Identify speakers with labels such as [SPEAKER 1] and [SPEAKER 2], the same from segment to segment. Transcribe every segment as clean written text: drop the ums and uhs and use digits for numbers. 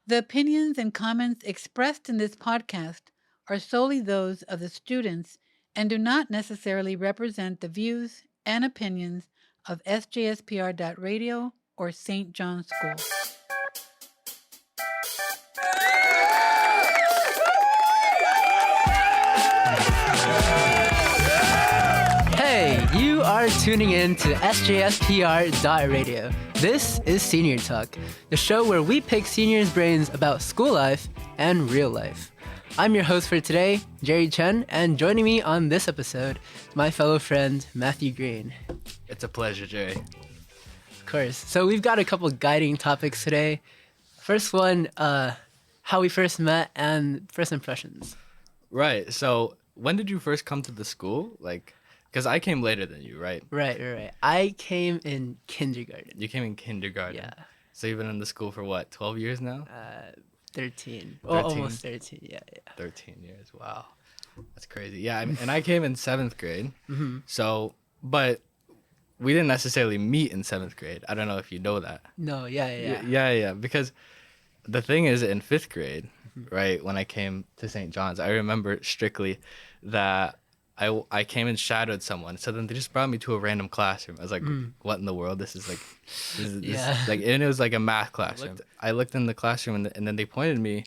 [SPEAKER 1] The opinions and comments expressed in this podcast are solely those of the students and do not necessarily represent the views and opinions of sjspr.radio or St. John's School.
[SPEAKER 2] Hey, you are tuning in to sjspr.radio. This is Senior Talk, the show where we pick seniors' brains about school life and real life. I'm your host for today, Jerry Chen, and joining me on this episode, my fellow friend, Matthew Green.
[SPEAKER 3] It's a pleasure, Jerry.
[SPEAKER 2] Of course. So we've got a couple guiding topics today. First one, how we first met and first impressions.
[SPEAKER 3] Right. So when did you first come to the school? Because I came later than you, right?
[SPEAKER 2] Right. I came in kindergarten.
[SPEAKER 3] You came in kindergarten.
[SPEAKER 2] Yeah.
[SPEAKER 3] So you've been in the school for what, 12 years now?
[SPEAKER 2] 13. Oh, almost 13, yeah.
[SPEAKER 3] 13 years, wow. That's crazy. Yeah, and I came in 7th grade.
[SPEAKER 2] Mm-hmm.
[SPEAKER 3] So, but we didn't necessarily meet in 7th grade. I don't know if you know that.
[SPEAKER 2] No, yeah.
[SPEAKER 3] Yeah, because the thing is, in 5th grade, right, when I came to St. John's, I remember strictly that I came and shadowed someone. So then they just brought me to a random classroom. I was like, what in the world? This is like, and it was like a math classroom. I looked in the classroom and then they pointed me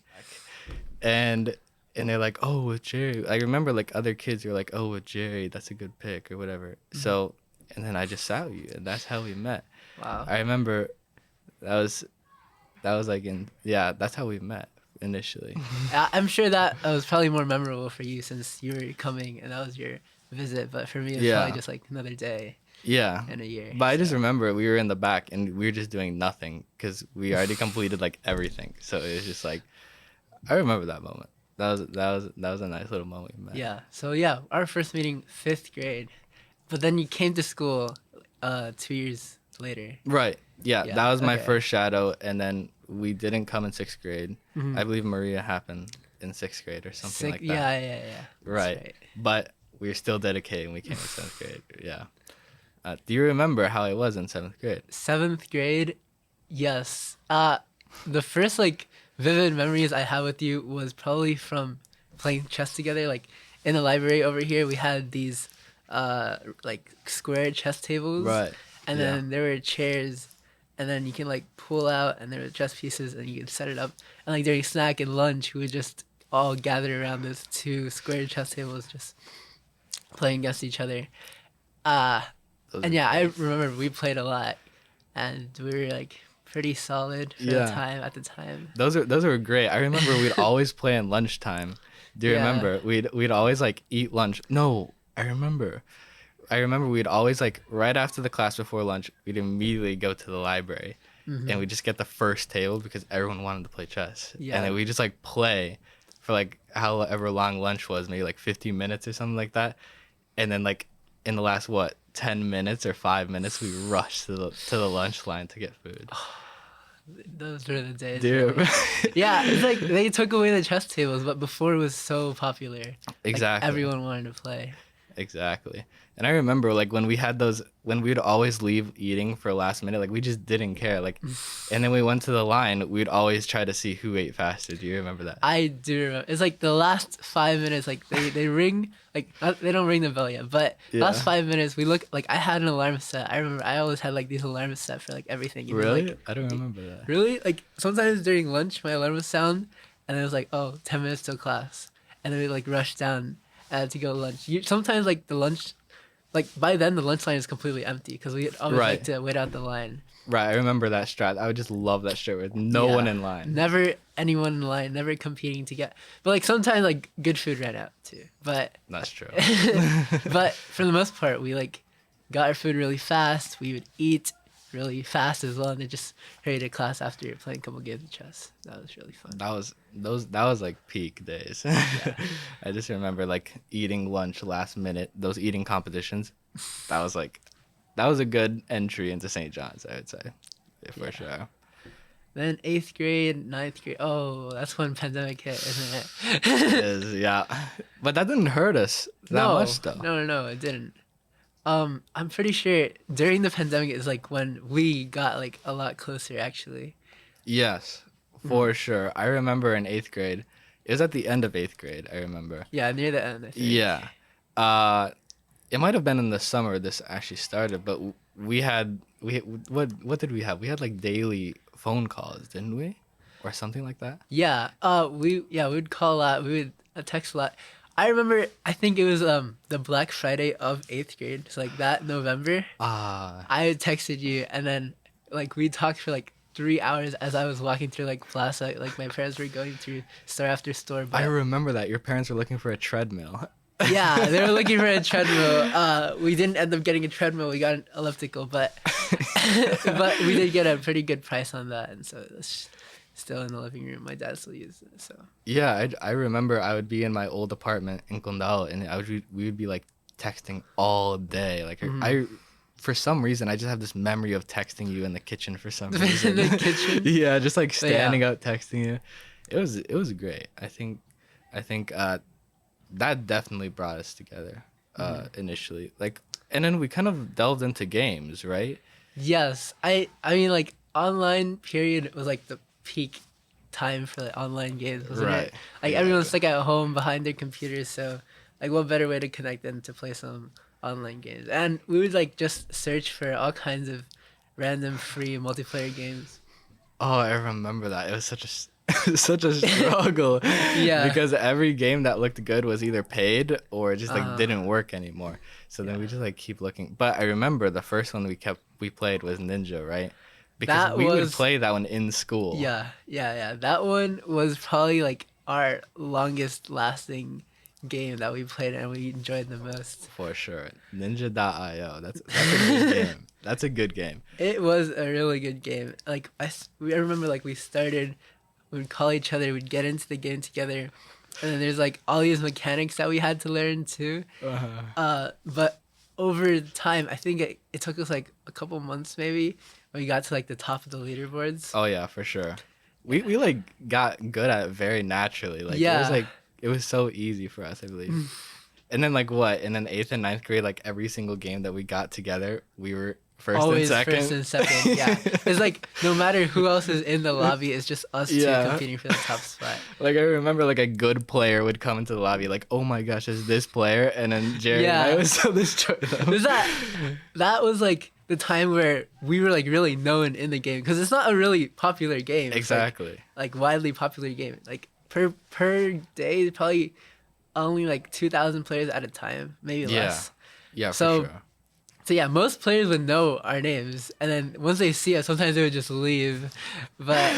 [SPEAKER 3] and they're like, oh, with Jerry. I remember like other kids were like, oh, with Jerry, that's a good pick or whatever. So, and then I just sat with you and that's how we met.
[SPEAKER 2] Wow.
[SPEAKER 3] I remember that was like that's how we met initially.
[SPEAKER 2] I'm sure that was probably more memorable for you since you were coming and that was your visit. But for me, it was probably just like another day.
[SPEAKER 3] Yeah.
[SPEAKER 2] In a year.
[SPEAKER 3] But I just remember we were in the back and we were just doing nothing because we already completed like everything. So it was just like, I remember that moment. That was a nice little moment we met.
[SPEAKER 2] Yeah. So yeah, our first meeting, 5th grade. But then you came to school 2 years later.
[SPEAKER 3] Right. Yeah. That was my
[SPEAKER 2] okay.
[SPEAKER 3] first shadow. And then we didn't come in 6th grade. I believe Maria happened in 6th grade or something like that.
[SPEAKER 2] Yeah.
[SPEAKER 3] Right. But we were still dedicated and we came in 7th grade. Yeah. Do you remember how it was in 7th grade?
[SPEAKER 2] 7th grade, yes. The first like vivid memories I had with you was probably from playing chess together. Like in the library over here, we had these like square chess tables.
[SPEAKER 3] Right.
[SPEAKER 2] And then there were chairs, and then you can like pull out, and there were chess pieces, and you can set it up. And like during snack and lunch, we would just all gather around those 2 square chess tables, just playing against each other. And yeah, I remember we played a lot, and we were like pretty solid for the time at the time.
[SPEAKER 3] Those were great. I remember we'd always play in lunchtime. Do you remember? We'd always like eat lunch. No, I remember we'd always like right after the class before lunch, we'd immediately go to the library and we'd just get the first table because everyone wanted to play chess. Yeah. And then we just like play for like however long lunch was, maybe like 15 minutes or something like that. And then like in the last 10 minutes or 5 minutes, we rushed to the lunch line to get food.
[SPEAKER 2] Those were the days.
[SPEAKER 3] Dude.
[SPEAKER 2] Really. Yeah, it's like they took away the chess tables, but before it was so popular.
[SPEAKER 3] Exactly.
[SPEAKER 2] Like, everyone wanted to play.
[SPEAKER 3] Exactly. And I remember like when we would always leave eating for last minute, like we just didn't care. Like, and then we went to the line, we'd always try to see who ate faster. Do you remember that?
[SPEAKER 2] I do remember. It's like the last 5 minutes, like they ring, like they don't ring the bell yet, but last 5 minutes we look, like I had an alarm set. I remember I always had like these alarms set for like everything.
[SPEAKER 3] Really?
[SPEAKER 2] Like,
[SPEAKER 3] I don't remember that.
[SPEAKER 2] Really? Like sometimes during lunch, my alarm would sound and it was like, 10 minutes till class. And then we like rush down to go to lunch. Sometimes like the lunch, like by then the lunch line is completely empty because we always like to wait out the line.
[SPEAKER 3] Right, I remember that strat. I would just love that shit with no one in line.
[SPEAKER 2] Never anyone in line, never competing to get. But like sometimes like good food ran out too. But
[SPEAKER 3] that's true.
[SPEAKER 2] But for the most part, we like got our food really fast. We would eat really fast as well, and then just hurry to class after playing a couple games of chess. That was really fun.
[SPEAKER 3] That was like peak days. Yeah. I just remember like eating lunch last minute. Those eating competitions. That was a good entry into St. John's, I would say, for sure.
[SPEAKER 2] Then 8th grade, 9th grade. Oh, that's when pandemic hit, isn't it?
[SPEAKER 3] It is, yeah. But that didn't hurt us that much, though.
[SPEAKER 2] No, it didn't. I'm pretty sure during the pandemic is like when we got like a lot closer, actually.
[SPEAKER 3] Yes, for sure. I remember in 8th grade. It was at the end of 8th grade, I remember.
[SPEAKER 2] Yeah, near the end, I think.
[SPEAKER 3] Yeah. It might have been in the summer this actually started, but what did we have? We had like daily phone calls, didn't we? Or something like that?
[SPEAKER 2] Yeah. We would call a lot. We would text a lot. I remember. I think it was the Black Friday of 8th grade. So like that November. I had texted you, and then like we talked for like 3 hours as I was walking through like Plaza. Like my parents were going through store after store. But
[SPEAKER 3] I remember that your parents were looking for a treadmill.
[SPEAKER 2] yeah, they were looking for a treadmill. We didn't end up getting a treadmill. We got an elliptical, but but we did get a pretty good price on that, and so it's still in the living room. My dad still uses it. So
[SPEAKER 3] Yeah, I remember I would be in my old apartment in Condal, and we would be like texting all day. Like I for some reason I just have this memory of texting you in the kitchen for some reason.
[SPEAKER 2] in the kitchen.
[SPEAKER 3] Yeah, just like standing out texting you. It was great. I think that definitely brought us together initially. Like, and then we kind of delved into games, right?
[SPEAKER 2] Yes, I mean like online period was like the peak time for like online games, wasn't
[SPEAKER 3] Right.
[SPEAKER 2] it? Like everyone's stuck at home behind their computers, so like what better way to connect than to play some online games? And we would like just search for all kinds of random free multiplayer games.
[SPEAKER 3] Oh, I remember that. It was such a struggle.
[SPEAKER 2] Yeah.
[SPEAKER 3] Because every game that looked good was either paid or it just like didn't work anymore. So then we just like keep looking. But I remember the first one we played was Ninja, right? Because we would play that one in school.
[SPEAKER 2] Yeah. That one was probably like our longest lasting game that we played and we enjoyed the most.
[SPEAKER 3] For sure. Ninja.io. That's a good game. That's a good game.
[SPEAKER 2] It was a really good game. Like I remember like we would call each other, we'd get into the game together, and then there's like all these mechanics that we had to learn too. But over time, I think it took us like a couple months maybe when we got to like the top of the leaderboards.
[SPEAKER 3] Oh yeah, for sure. We like got good at it very naturally. Like it was so easy for us, I believe. And then like what? And then 8th and 9th grade, like every single game that we got together, we were
[SPEAKER 2] Always
[SPEAKER 3] first
[SPEAKER 2] first and second. Yeah, it's like no matter who else is in the lobby, it's just us two competing for the top spot.
[SPEAKER 3] Like I remember, like a good player would come into the lobby, like, "Oh my gosh, is this player?" And then Jerry and I would so destroy them.
[SPEAKER 2] That was like the time where we were like really known in the game because it's not a really popular game. It's
[SPEAKER 3] Exactly.
[SPEAKER 2] like widely popular game. Like per day, probably only like 2,000 players at a time, maybe less.
[SPEAKER 3] Yeah, for
[SPEAKER 2] So-
[SPEAKER 3] sure.
[SPEAKER 2] So yeah, most players would know our names, and then once they see us, sometimes they would just leave. But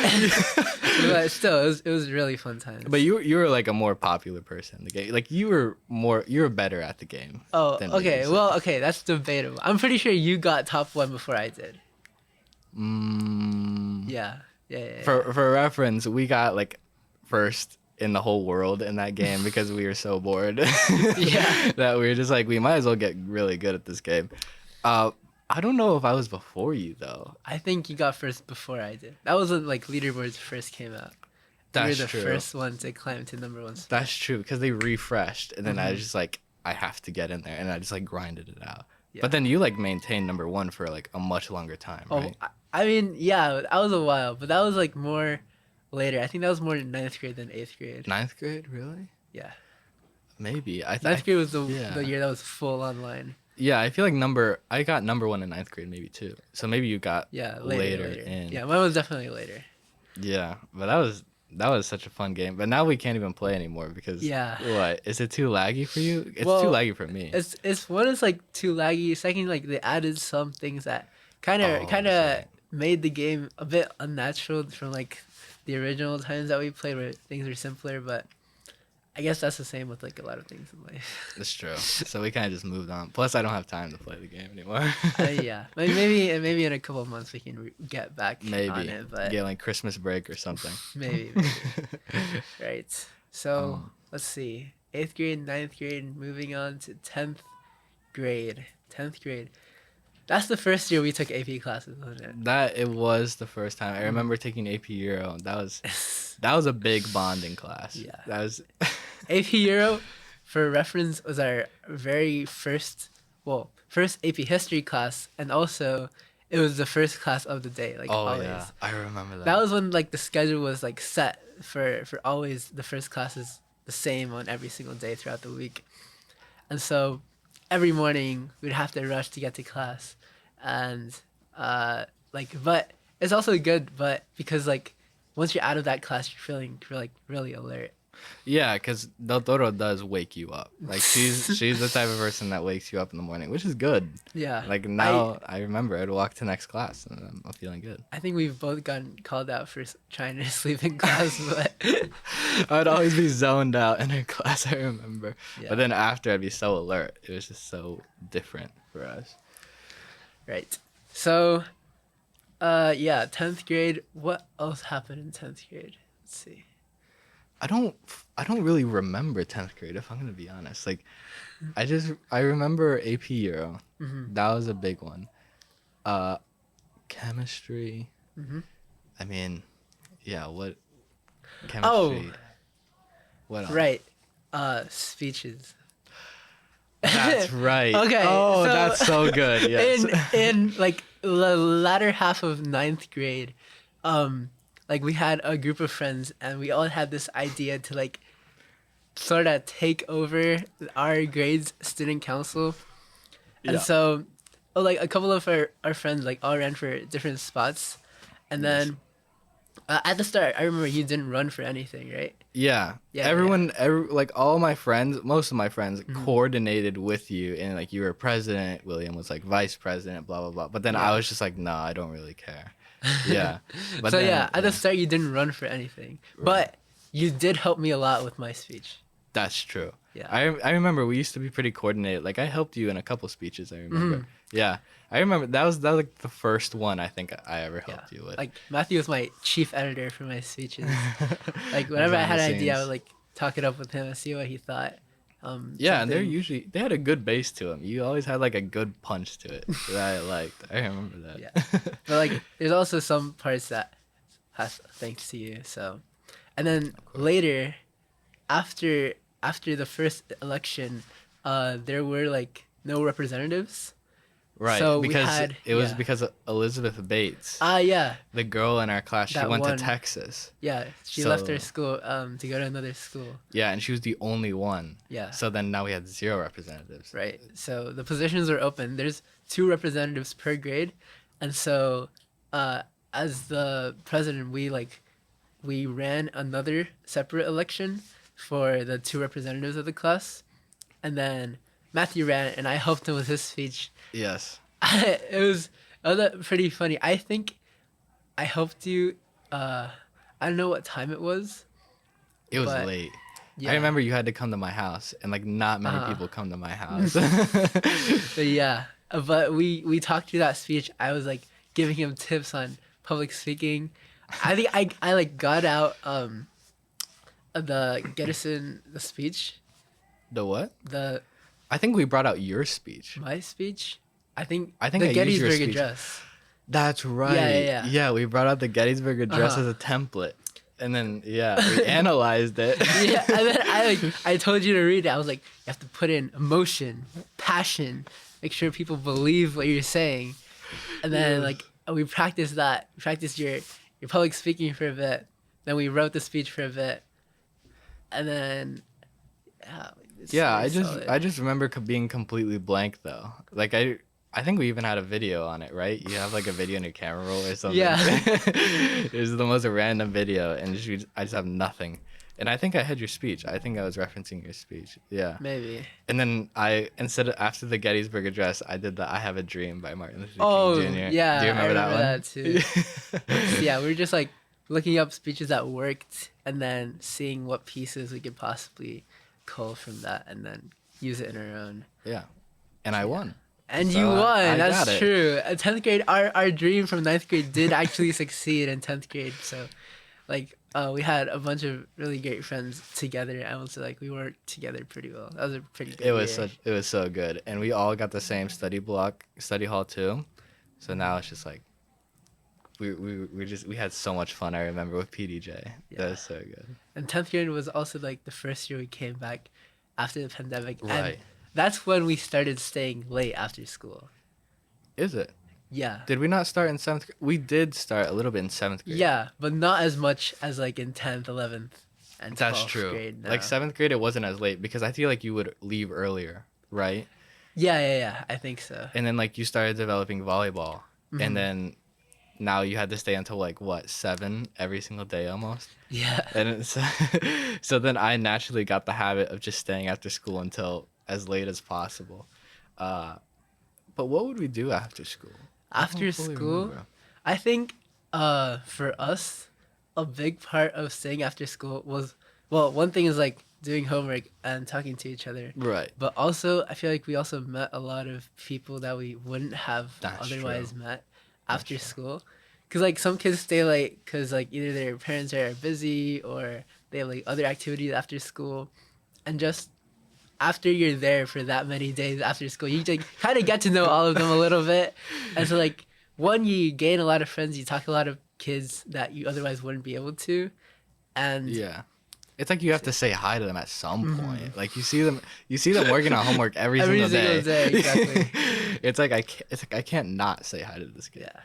[SPEAKER 2] but still, it was really fun times.
[SPEAKER 3] But you were like a more popular person in the game. Like you were better at the game.
[SPEAKER 2] Oh,
[SPEAKER 3] than
[SPEAKER 2] okay.
[SPEAKER 3] me, so-
[SPEAKER 2] Well, okay, that's debatable. I'm pretty sure you got top 1 before I did. Yeah.
[SPEAKER 3] For reference, we got like first in the whole world in that game because we were so bored.
[SPEAKER 2] Yeah.
[SPEAKER 3] That we were just like, we might as well get really good at this game. I don't know if I was before you though.
[SPEAKER 2] I think you got first before I did. That was when like leaderboards first came out.
[SPEAKER 3] That's
[SPEAKER 2] you were the
[SPEAKER 3] true.
[SPEAKER 2] first one to climb to number 1 spot.
[SPEAKER 3] That's true because they refreshed, and then I was just like, I have to get in there, and I just like grinded it out.
[SPEAKER 2] Yeah.
[SPEAKER 3] But then you like maintained number 1 for like a much longer time, right?
[SPEAKER 2] I mean, yeah, that was a while, but that was like more later. I think that was more in 9th grade than 8th grade.
[SPEAKER 3] 9th grade, really?
[SPEAKER 2] Yeah.
[SPEAKER 3] Maybe.
[SPEAKER 2] 9th grade was the
[SPEAKER 3] yeah.
[SPEAKER 2] year that was full online.
[SPEAKER 3] Yeah, I feel like I got number 1 in 9th grade maybe too. So maybe you got later in.
[SPEAKER 2] Yeah, mine was definitely later.
[SPEAKER 3] Yeah, but that was such a fun game. But now we can't even play anymore because what? Is it too laggy for you? It's too laggy for me.
[SPEAKER 2] It's one is like too laggy. Second, like they added some things that kind of made the game a bit unnatural from like the original times that we played where things were simpler. But I guess that's the same with like a lot of things in life.
[SPEAKER 3] That's true. So we kind of just moved on. Plus, I don't have time to play the game anymore.
[SPEAKER 2] Yeah, maybe in a couple of months we can get back on it. But
[SPEAKER 3] get like Christmas break or something.
[SPEAKER 2] maybe. Right. So let's see. 8th grade, 9th grade, moving on to 10th grade. 10th grade. That's the first year we took AP classes, wasn't it?
[SPEAKER 3] It was the first time. I remember taking AP Euro. That was a big bonding class.
[SPEAKER 2] Yeah.
[SPEAKER 3] That was
[SPEAKER 2] AP Euro, for reference, was our very first AP history class and also it was the first class of the day, like
[SPEAKER 3] Oh
[SPEAKER 2] always.
[SPEAKER 3] yeah, I remember that.
[SPEAKER 2] That was when like the schedule was like set for always the first class is the same on every single day throughout the week. And so every morning we'd have to rush to get to class. And but it's also good, but because like once you're out of that class you're feeling like really alert.
[SPEAKER 3] Yeah, because Del Toro does wake you up. Like she's the type of person that wakes you up in the morning, which is good.
[SPEAKER 2] Yeah.
[SPEAKER 3] Like now I remember I'd walk to next class and I'm feeling good.
[SPEAKER 2] I think we've both gotten called out for trying to sleep in class, but
[SPEAKER 3] I'd always be zoned out in her class, I remember.
[SPEAKER 2] Yeah.
[SPEAKER 3] But then after I'd be so alert. It was just so different for us.
[SPEAKER 2] Right. So 10th grade, what else happened in 10th grade? Let's see.
[SPEAKER 3] I don't really remember 10th grade, if I'm gonna be honest. Like I remember AP Euro.
[SPEAKER 2] Mm-hmm.
[SPEAKER 3] That was a big one. Chemistry.
[SPEAKER 2] Mm-hmm.
[SPEAKER 3] I mean, yeah, what chemistry?
[SPEAKER 2] Oh,
[SPEAKER 3] what else?
[SPEAKER 2] right. Speeches.
[SPEAKER 3] That's right.
[SPEAKER 2] Okay,
[SPEAKER 3] Oh,
[SPEAKER 2] so
[SPEAKER 3] that's so good. Yes.
[SPEAKER 2] In like the latter half of 9th grade, like we had a group of friends and we all had this idea to like sort of take over our grade's student council. And
[SPEAKER 3] Yeah.
[SPEAKER 2] so like a couple of our friends like all ran for different spots. And then at the start, I remember you didn't run for anything, right?
[SPEAKER 3] Yeah.
[SPEAKER 2] Yeah,
[SPEAKER 3] Everyone, like all my friends, most of my friends
[SPEAKER 2] Mm-hmm.
[SPEAKER 3] coordinated with you, and like you were president, William was like vice president, blah blah blah. But then I was just like, no, I don't really care. Yeah. But
[SPEAKER 2] So
[SPEAKER 3] then,
[SPEAKER 2] at the start you didn't run for anything. But you did help me a lot with my speech.
[SPEAKER 3] That's true.
[SPEAKER 2] Yeah.
[SPEAKER 3] I remember we used to be pretty coordinated. Like I helped you in a couple speeches. I remember.
[SPEAKER 2] Mm-hmm.
[SPEAKER 3] Yeah, I remember that was like the first one I think I ever helped you with.
[SPEAKER 2] Like Matthew was my chief editor for my speeches. Like whenever I had an idea, I would like talk it up with him and see what he thought.
[SPEAKER 3] Yeah, and
[SPEAKER 2] something-
[SPEAKER 3] they had a good base to them. You always had like a good punch to it that I liked. I remember that.
[SPEAKER 2] Yeah. But like there's also some parts that has thanks to you. So, and then later, after the first election, there were like no representatives.
[SPEAKER 3] Right.
[SPEAKER 2] So we
[SPEAKER 3] because
[SPEAKER 2] had-
[SPEAKER 3] it was
[SPEAKER 2] yeah.
[SPEAKER 3] because of Elizabeth Bates,
[SPEAKER 2] Yeah.
[SPEAKER 3] the girl in our class. She
[SPEAKER 2] That
[SPEAKER 3] went
[SPEAKER 2] one.
[SPEAKER 3] to Texas.
[SPEAKER 2] Yeah, she left
[SPEAKER 3] So-
[SPEAKER 2] her school to go to another school.
[SPEAKER 3] Yeah, and she was the only one.
[SPEAKER 2] Yeah.
[SPEAKER 3] So then now we had 0 representatives.
[SPEAKER 2] Right. So the positions are open. There's 2 representatives per grade, and so as the president, we ran another separate election for the 2 representatives of the class, and then Matthew ran, and I helped him with his speech.
[SPEAKER 3] Yes.
[SPEAKER 2] it was pretty funny. I think I helped you. I don't know what time it was.
[SPEAKER 3] It was
[SPEAKER 2] But,
[SPEAKER 3] late.
[SPEAKER 2] Yeah.
[SPEAKER 3] I remember you had to come to my house, and like not many
[SPEAKER 2] Uh-huh.
[SPEAKER 3] people come to my house.
[SPEAKER 2] But yeah, but we talked through that speech. I was like giving him tips on public speaking. I think I like got out the speech,
[SPEAKER 3] The what?
[SPEAKER 2] the
[SPEAKER 3] I think we brought out your speech.
[SPEAKER 2] my speech. I think
[SPEAKER 3] I
[SPEAKER 2] the
[SPEAKER 3] used your
[SPEAKER 2] Gettysburg
[SPEAKER 3] speech.
[SPEAKER 2] Address.
[SPEAKER 3] That's right.
[SPEAKER 2] yeah.
[SPEAKER 3] Yeah, we brought out the Gettysburg Address
[SPEAKER 2] Uh-huh.
[SPEAKER 3] as a template, and then we analyzed it.
[SPEAKER 2] Yeah, and then I told you to read it. I was like, you have to put in emotion, passion, make sure people believe what you're saying, and then like we practiced that. We practiced your public speaking for a bit. Then we wrote the speech for a bit, and then it's
[SPEAKER 3] Yeah,
[SPEAKER 2] very solid.
[SPEAKER 3] I just remember being completely blank though. Like I think we even had a video on it, right? You have like a video in your camera roll or something.
[SPEAKER 2] Yeah.
[SPEAKER 3] It was the most random video, and I just have nothing. And I think I had your speech. I think I was referencing your speech. Yeah.
[SPEAKER 2] Maybe.
[SPEAKER 3] And then after the Gettysburg Address, I did the "I Have a Dream" by Martin Luther
[SPEAKER 2] Oh
[SPEAKER 3] King Jr.
[SPEAKER 2] yeah,
[SPEAKER 3] Do you remember,
[SPEAKER 2] I remember
[SPEAKER 3] that one?
[SPEAKER 2] too. So, yeah, we were just like looking up speeches that worked, and then seeing what pieces we could possibly cull from that, and then use it in our own.
[SPEAKER 3] Yeah. And I won.
[SPEAKER 2] And
[SPEAKER 3] So
[SPEAKER 2] you won.
[SPEAKER 3] I
[SPEAKER 2] That's
[SPEAKER 3] got it.
[SPEAKER 2] true. At 10th grade, our dream from 9th grade did actually succeed in 10th grade. So, like, we had a bunch of really great friends together, and also like we worked together pretty well. That was a pretty good.
[SPEAKER 3] It was
[SPEAKER 2] year.
[SPEAKER 3] so good, and we all got the same study hall too. So now it's just like we had so much fun. I remember with PDJ.
[SPEAKER 2] Yeah.
[SPEAKER 3] That was so good.
[SPEAKER 2] And 10th grade was also like the first year we came back after the pandemic.
[SPEAKER 3] Right.
[SPEAKER 2] And that's when we started staying late after school.
[SPEAKER 3] Is it?
[SPEAKER 2] Yeah.
[SPEAKER 3] Did we not start in 7th grade? We did start a little bit in 7th grade.
[SPEAKER 2] Yeah, but not as much as like in 10th, 11th, and 12th
[SPEAKER 3] That's true.
[SPEAKER 2] grade now.
[SPEAKER 3] Like 7th grade, it wasn't as late because I feel like you would leave earlier, right?
[SPEAKER 2] Yeah, I think so.
[SPEAKER 3] And then like you started developing volleyball,
[SPEAKER 2] Mhm.
[SPEAKER 3] and then now you had to stay until like what 7 every single day almost.
[SPEAKER 2] Yeah.
[SPEAKER 3] And it's, so then I naturally got the habit of just staying after school until as late as possible. But what would we do after school? I don't
[SPEAKER 2] After
[SPEAKER 3] fully
[SPEAKER 2] school,
[SPEAKER 3] remember.
[SPEAKER 2] I think for us, a big part of staying after school was, well, one thing is like doing homework and talking to each other.
[SPEAKER 3] Right.
[SPEAKER 2] But also, I feel like we also met a lot of people that we wouldn't have
[SPEAKER 3] That's
[SPEAKER 2] otherwise
[SPEAKER 3] true.
[SPEAKER 2] met
[SPEAKER 3] That's
[SPEAKER 2] after
[SPEAKER 3] true.
[SPEAKER 2] school. Because like some kids stay late because like either their parents are busy or they have like other activities after school. And just after you're there for that many days after school, you like kind of get to know all of them a little bit. And so like, one, you gain a lot of friends, you talk to a lot of kids that you otherwise wouldn't be able to. And
[SPEAKER 3] Yeah. It's like you have to say hi to them at some
[SPEAKER 2] Mm-hmm.
[SPEAKER 3] point. Like you see them working on homework every single day.
[SPEAKER 2] exactly.
[SPEAKER 3] It's like I can't not say hi to this kid.
[SPEAKER 2] Yeah.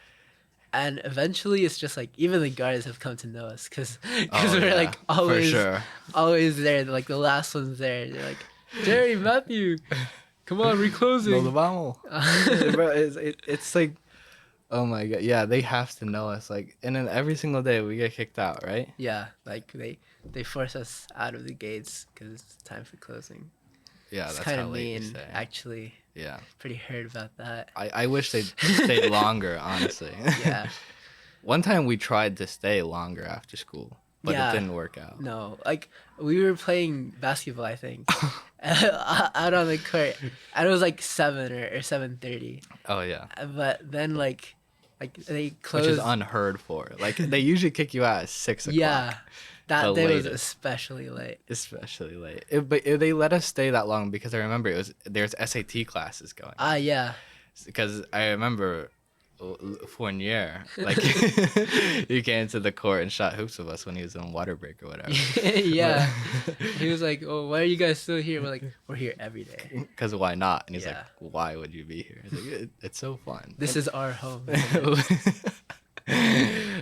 [SPEAKER 2] And eventually it's just like, even the guards have come to know us because
[SPEAKER 3] Oh,
[SPEAKER 2] we're
[SPEAKER 3] yeah,
[SPEAKER 2] like
[SPEAKER 3] for sure.
[SPEAKER 2] always there. Like the last one's there. They're like, Jerry, Matthew, come on, we're closing.
[SPEAKER 3] No, vamos. Bro, it's like, oh my god, yeah, they have to know us. Like, and then every single day we get kicked out, right?
[SPEAKER 2] Yeah, like they force us out of the gates because it's time for closing.
[SPEAKER 3] Yeah,
[SPEAKER 2] It's
[SPEAKER 3] that's
[SPEAKER 2] kind
[SPEAKER 3] how
[SPEAKER 2] of
[SPEAKER 3] late we
[SPEAKER 2] mean,
[SPEAKER 3] stay.
[SPEAKER 2] actually.
[SPEAKER 3] Yeah,
[SPEAKER 2] Pretty hurt about that.
[SPEAKER 3] I wish they stayed longer, honestly.
[SPEAKER 2] Yeah.
[SPEAKER 3] One time we tried to stay longer after school, but
[SPEAKER 2] Yeah.
[SPEAKER 3] it didn't work out.
[SPEAKER 2] No, like we were playing basketball, I think, out on the court, and it was like 7 or 7:30.
[SPEAKER 3] Oh yeah,
[SPEAKER 2] But then like they closed.
[SPEAKER 3] which is unheard for. Like they usually kick you out at 6 o'clock.
[SPEAKER 2] Yeah, that
[SPEAKER 3] the
[SPEAKER 2] day was
[SPEAKER 3] latest.
[SPEAKER 2] especially late.
[SPEAKER 3] Especially late. But they let us stay that long because I remember there's SAT classes going.
[SPEAKER 2] Ah, yeah,
[SPEAKER 3] Because I remember Fournier, like he came to the court and shot hoops with us when he was on water break or whatever.
[SPEAKER 2] yeah. He was like, "Oh, why are you guys still here?" We're like, "We're here every day.
[SPEAKER 3] Because why not? And he's
[SPEAKER 2] Yeah.
[SPEAKER 3] like, why would you be here? It's, like, it's so fun.
[SPEAKER 2] This is our home."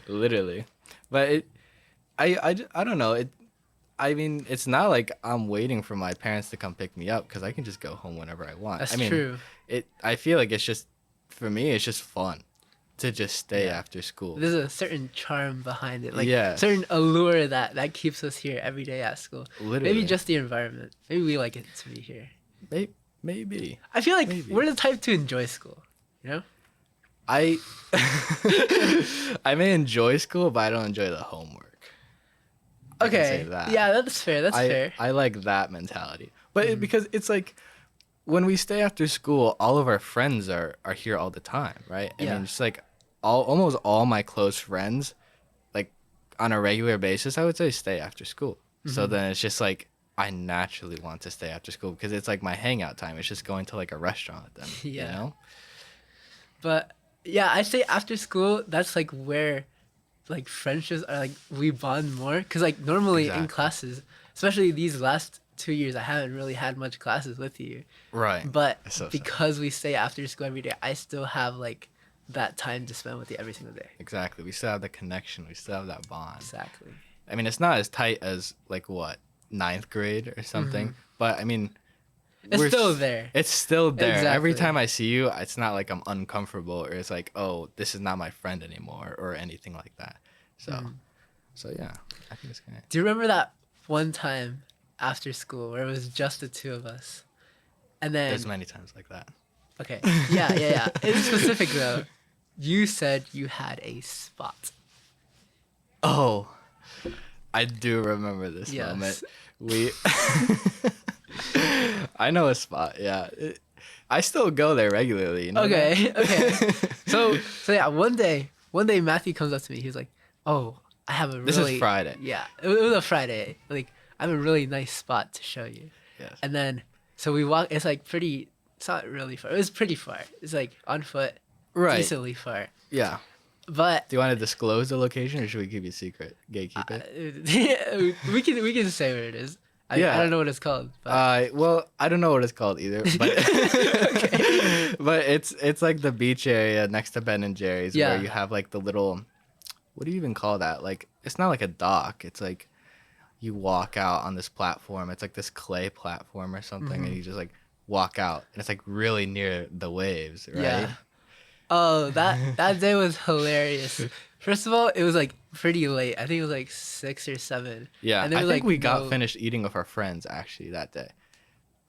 [SPEAKER 3] Literally. But I don't know. I mean, it's not like I'm waiting for my parents to come pick me up because I can just go home whenever I want.
[SPEAKER 2] That's
[SPEAKER 3] I mean,
[SPEAKER 2] true.
[SPEAKER 3] I feel like it's just, for me, it's just fun to just stay
[SPEAKER 2] Yeah.
[SPEAKER 3] after school.
[SPEAKER 2] There's a certain charm behind it, like
[SPEAKER 3] Yes.
[SPEAKER 2] certain allure that keeps us here every day at school.
[SPEAKER 3] Literally.
[SPEAKER 2] Maybe just the environment. Maybe we like it to be here.
[SPEAKER 3] Maybe.
[SPEAKER 2] I feel like
[SPEAKER 3] Maybe.
[SPEAKER 2] we're the type to enjoy school. You know?
[SPEAKER 3] I may enjoy school, but I don't enjoy the homework. I can say
[SPEAKER 2] Okay.
[SPEAKER 3] that.
[SPEAKER 2] Yeah, that's fair. That's fair.
[SPEAKER 3] I like that mentality. But because it's like when we stay after school, all of our friends are here all the time, right? I
[SPEAKER 2] Yeah.
[SPEAKER 3] mean, it's like almost all my close friends, like on a regular basis, I would say stay after school. So then it's just like I naturally want to stay after school because it's like my hangout time. It's just going to like a restaurant with them,
[SPEAKER 2] Yeah.
[SPEAKER 3] you know?
[SPEAKER 2] But yeah, I say after school, that's like where like friendships are like we bond more because like normally in
[SPEAKER 3] Exactly.
[SPEAKER 2] classes, especially these last 2 years, I haven't really had much classes with you.
[SPEAKER 3] Right.
[SPEAKER 2] But
[SPEAKER 3] That's so sad.
[SPEAKER 2] because we stay after school every day, I still have like that time to spend with you every single day.
[SPEAKER 3] Exactly. We still have the connection. We still have that bond.
[SPEAKER 2] Exactly.
[SPEAKER 3] I mean, it's not as tight as like what, 9th grade or something, but I mean,
[SPEAKER 2] It's
[SPEAKER 3] we're
[SPEAKER 2] still
[SPEAKER 3] s-
[SPEAKER 2] there.
[SPEAKER 3] It's still there. Every
[SPEAKER 2] Exactly.
[SPEAKER 3] time I see you, it's not like I'm uncomfortable or it's like, oh, this is not my friend anymore or anything like that. So yeah, I think it's kind of.
[SPEAKER 2] Do you remember that one time after school where it was just the two of us? And then
[SPEAKER 3] There's many times like that.
[SPEAKER 2] okay, yeah. In specific though, you said you had a spot.
[SPEAKER 3] Oh, I do remember this
[SPEAKER 2] Yes.
[SPEAKER 3] moment. I know a spot. Yeah, I still go there regularly. You know that?
[SPEAKER 2] Okay. So yeah, one day Matthew comes up to me. He's like, "Oh, I have a really."
[SPEAKER 3] This is Friday.
[SPEAKER 2] Yeah, it was a Friday. Like, I have a really nice spot to show you.
[SPEAKER 3] Yes.
[SPEAKER 2] And then so we walk. It's like pretty. It's not really far. It was pretty far. It's like on foot.
[SPEAKER 3] Right.
[SPEAKER 2] Decently far.
[SPEAKER 3] Yeah.
[SPEAKER 2] But
[SPEAKER 3] Do you want to disclose the location or should we keep it secret? Gatekeep it.
[SPEAKER 2] we can say where it is. I don't know what it's called. But...
[SPEAKER 3] well, I don't know what it's called either, but but it's like the beach area next to Ben and Jerry's where you have like the little, what do you even call that? Like, it's not like a dock. It's like you walk out on this platform. It's like this clay platform or something, and you just like walk out, and it's like really near the waves, right?
[SPEAKER 2] Yeah. Oh, that day was hilarious. First of all, it was like pretty late. I think it was like 6 or 7.
[SPEAKER 3] Yeah,
[SPEAKER 2] and
[SPEAKER 3] I think we got finished eating with our friends actually that day.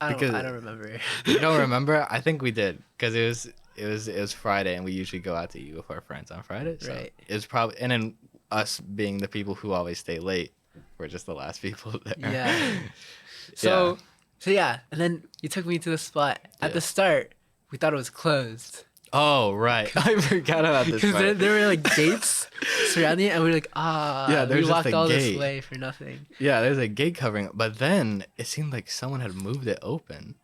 [SPEAKER 2] I don't remember.
[SPEAKER 3] You don't remember? I think we did because it was Friday, and we usually go out to eat with our friends on Friday. So
[SPEAKER 2] right.
[SPEAKER 3] It was probably, and then us being the people who always stay late, we're just the last people there.
[SPEAKER 2] Yeah. So yeah, and then you took me to the spot. At the start, we thought it was closed.
[SPEAKER 3] Oh, right. I forgot about this.
[SPEAKER 2] Because there were like gates surrounding it, and we were like, we walked all this way for nothing.
[SPEAKER 3] Yeah, there's a gate covering it, but then it seemed like someone had moved it open.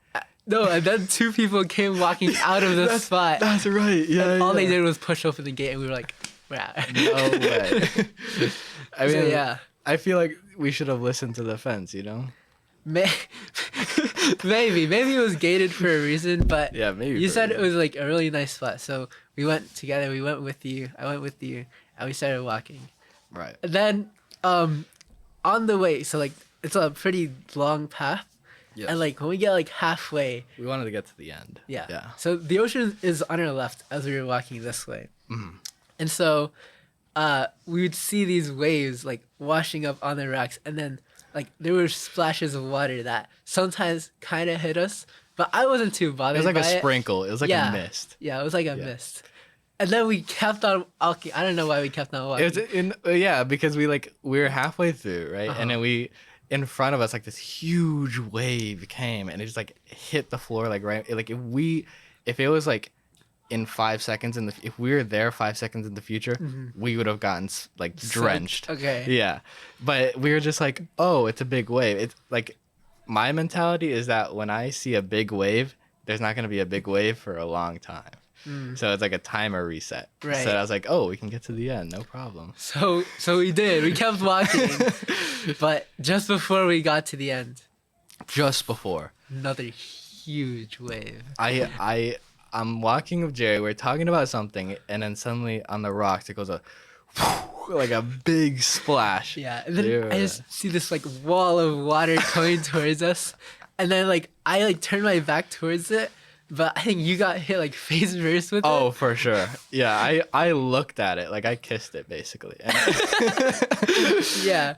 [SPEAKER 2] No, and then 2 people came walking out of the spot.
[SPEAKER 3] That's right. Yeah.
[SPEAKER 2] And all they did was push open the gate, and we were like, we're out.
[SPEAKER 3] No way. I mean,
[SPEAKER 2] so, yeah.
[SPEAKER 3] I feel like we should have listened to the fence, you know?
[SPEAKER 2] Maybe it was gated for a reason, but
[SPEAKER 3] yeah, maybe
[SPEAKER 2] you said it was like a really nice spot, so we went together. We went with you. I went with you, and we started walking.
[SPEAKER 3] Right.
[SPEAKER 2] And then, on the way, so like it's a pretty long path, and like when we get like halfway,
[SPEAKER 3] we wanted to get to the end.
[SPEAKER 2] Yeah. So the ocean is on our left as we were walking this way, and so, we would see these waves like washing up on the rocks, and then. Like, there were splashes of water that sometimes kind of hit us, but I wasn't too bothered.
[SPEAKER 3] It was like
[SPEAKER 2] by
[SPEAKER 3] a sprinkle. It was like a mist.
[SPEAKER 2] Yeah, it was like a mist. And then we kept on walking. I don't know why we kept on walking.
[SPEAKER 3] It was because we were halfway through, right? And then in front of us, like this huge wave came, and it just like hit the floor, like right. Like if it was like in 5 seconds if we were there 5 seconds in the future, we would have gotten like drenched.
[SPEAKER 2] Okay.
[SPEAKER 3] Yeah, but we were just like, oh, it's a big wave. It's like my mentality is that when I see a big wave, there's not going to be a big wave for a long time. So it's like a timer reset.
[SPEAKER 2] Right.
[SPEAKER 3] So I was like, oh, we can get to the end, no problem.
[SPEAKER 2] So we did. We kept walking, but just before we got to the end, another huge wave.
[SPEAKER 3] I'm walking with Jerry. We're talking about something, and then suddenly on the rocks, it goes like a big splash.
[SPEAKER 2] Yeah, and then I just see this like wall of water coming towards us, and then like I like turn my back towards it, but I think you got hit like face first with it.
[SPEAKER 3] Oh, for sure. Yeah, I looked at it like I kissed it basically. And
[SPEAKER 2] yeah,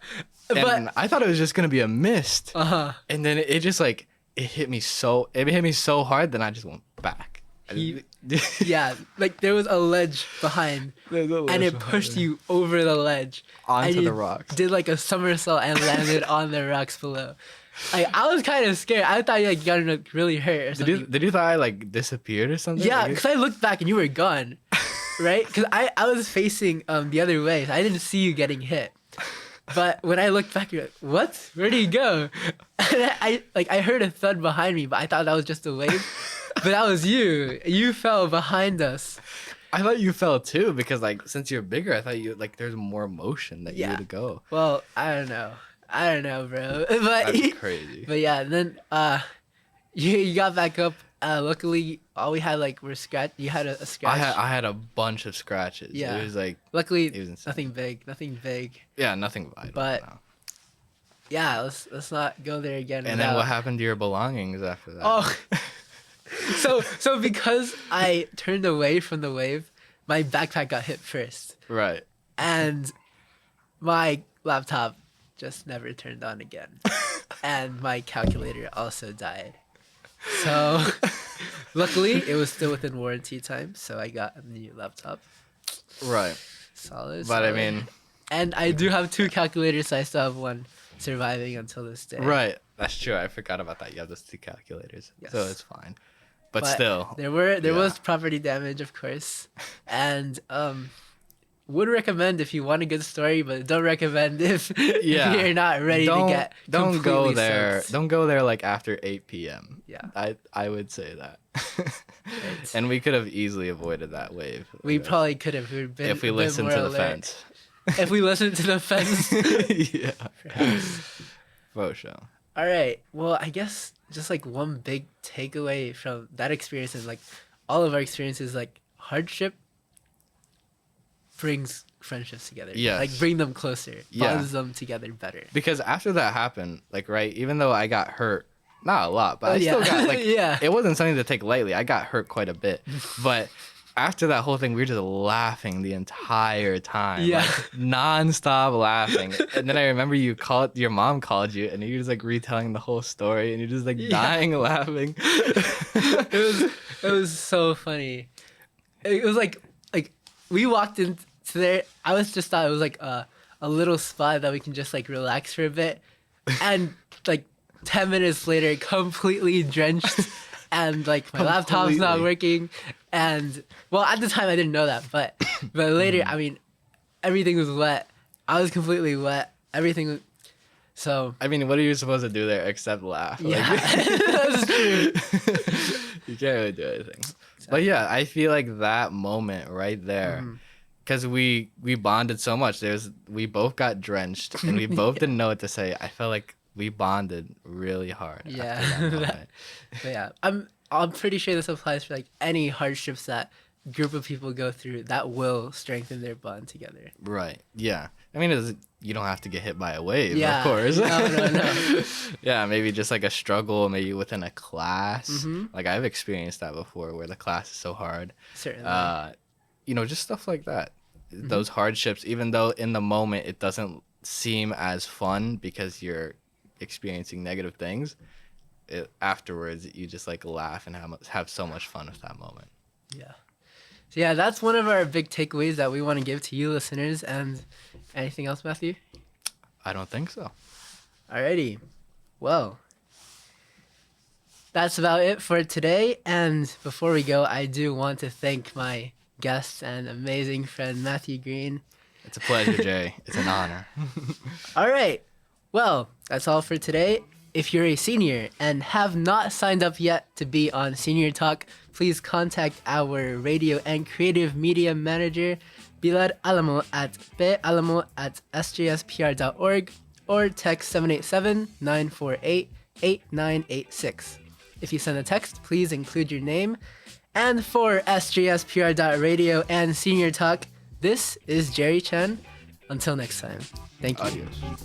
[SPEAKER 3] but I thought it was just gonna be a mist. And then it just like it hit me so hard. Then I just went back.
[SPEAKER 2] Yeah, like there was a ledge behind, and it pushed you over the ledge
[SPEAKER 3] onto the rocks.
[SPEAKER 2] Did like a somersault and landed on the rocks below. Like I was kind of scared. I thought you like got like, really hurt or something.
[SPEAKER 3] Did you thought I like disappeared or something?
[SPEAKER 2] Yeah, because I looked back and you were gone, right? Because I was facing the other way, so I didn't see you getting hit. But when I looked back, you're like, what? Where did he go? And I heard a thud behind me, but I thought that was just a wave. But that was you. You fell behind us.
[SPEAKER 3] I thought you fell too because like since you're bigger, I thought you like there's more motion that you would go.
[SPEAKER 2] Well, I don't know, bro. But
[SPEAKER 3] that's crazy.
[SPEAKER 2] But yeah, and then you got back up. Luckily, all we had like were scratch. You had a scratch.
[SPEAKER 3] I had a bunch of scratches.
[SPEAKER 2] Yeah.
[SPEAKER 3] It was like
[SPEAKER 2] luckily
[SPEAKER 3] it was
[SPEAKER 2] nothing big.
[SPEAKER 3] Yeah, nothing vital.
[SPEAKER 2] But yeah, let's not go there again.
[SPEAKER 3] And then what happened to your belongings after that?
[SPEAKER 2] Oh. So because I turned away from the wave, my backpack got hit first.
[SPEAKER 3] Right.
[SPEAKER 2] And my laptop just never turned on again. And my calculator also died. So luckily it was still within warranty time, so I got a new laptop.
[SPEAKER 3] Right.
[SPEAKER 2] Solid.
[SPEAKER 3] But I mean,
[SPEAKER 2] and I do have 2 calculators, so I still have one surviving until this day.
[SPEAKER 3] Right. That's true. I forgot about that. You have those 2 calculators.
[SPEAKER 2] Yes.
[SPEAKER 3] So it's fine. But still.
[SPEAKER 2] There was property damage, of course. And would recommend if you want a good story, but don't recommend if you're not ready to get
[SPEAKER 3] don't go there.
[SPEAKER 2] soaked.
[SPEAKER 3] Don't go there like after 8 p.m.
[SPEAKER 2] Yeah.
[SPEAKER 3] I would say that.
[SPEAKER 2] Right.
[SPEAKER 3] And we could have easily avoided that wave.
[SPEAKER 2] We probably could have
[SPEAKER 3] if we listened to the fence.
[SPEAKER 2] If we listened to the fence.
[SPEAKER 3] Yeah.
[SPEAKER 2] Perhaps.
[SPEAKER 3] For sure.
[SPEAKER 2] All right. Well, I guess just like one big takeaway from that experience and like all of our experiences, like hardship brings friendships together.
[SPEAKER 3] Yes.
[SPEAKER 2] Like bring them closer,
[SPEAKER 3] Yeah.
[SPEAKER 2] bonds them together better.
[SPEAKER 3] Because after that happened, like, right, even though I got hurt, not a lot, but I
[SPEAKER 2] yeah.
[SPEAKER 3] still got, like,
[SPEAKER 2] Yeah.
[SPEAKER 3] it wasn't something to take lightly. I got hurt quite a bit. But after that whole thing, we were just laughing the entire time.
[SPEAKER 2] Yeah.
[SPEAKER 3] Like, nonstop laughing. And then I remember your mom called you, and you were just, like, retelling the whole story, and you're just, like, dying laughing.
[SPEAKER 2] It was so funny. It was like we walked into there. I was just thought it was like a little spot that we can just like relax for a bit, and like 10 minutes later, completely drenched, and like my laptop's not
[SPEAKER 3] Completely.
[SPEAKER 2] working, and well at the time I didn't know that, but later I mean everything was wet. I was completely wet. Everything was so.
[SPEAKER 3] I mean, what are you supposed to do there except laugh?
[SPEAKER 2] Yeah,
[SPEAKER 3] Like,
[SPEAKER 2] that's true.
[SPEAKER 3] you can't really do anything. But yeah, I feel like that moment right there, because we bonded so much. We both got drenched and we both didn't know what to say. I felt like we bonded really hard.
[SPEAKER 2] Yeah.
[SPEAKER 3] after that moment.
[SPEAKER 2] But yeah, I'm pretty sure this applies for like any hardships that group of people go through that will strengthen their bond together.
[SPEAKER 3] Right. Yeah. I mean, you don't have to get hit by a wave,
[SPEAKER 2] Yeah.
[SPEAKER 3] of course.
[SPEAKER 2] No.
[SPEAKER 3] Yeah, maybe just like a struggle, maybe within a class.
[SPEAKER 2] Mm-hmm.
[SPEAKER 3] Like I've experienced that before, where the class is so hard.
[SPEAKER 2] Certainly.
[SPEAKER 3] Just stuff like that. Those hardships, even though in the moment it doesn't seem as fun because you're experiencing negative things, afterwards you just like laugh and have so much fun with that moment.
[SPEAKER 2] Yeah. So yeah, that's one of our big takeaways that we want to give to you listeners. And anything else, Matthew?
[SPEAKER 3] I don't think so.
[SPEAKER 2] Alrighty. Well, that's about it for today. And before we go, I do want to thank my guest and amazing friend, Matthew Green.
[SPEAKER 3] It's a pleasure, Jay. It's an honor.
[SPEAKER 2] All right. Well, that's all for today. If you're a senior and have not signed up yet to be on Senior Talk, please contact our radio and creative media manager, Bilal Alamo at bealamo@sjspr.org, or text 787-948-8986. If you send a text, please include your name. And for sjspr.radio and Senior Talk, this is Jerry Chen. Until next time, thank you.
[SPEAKER 3] Adios.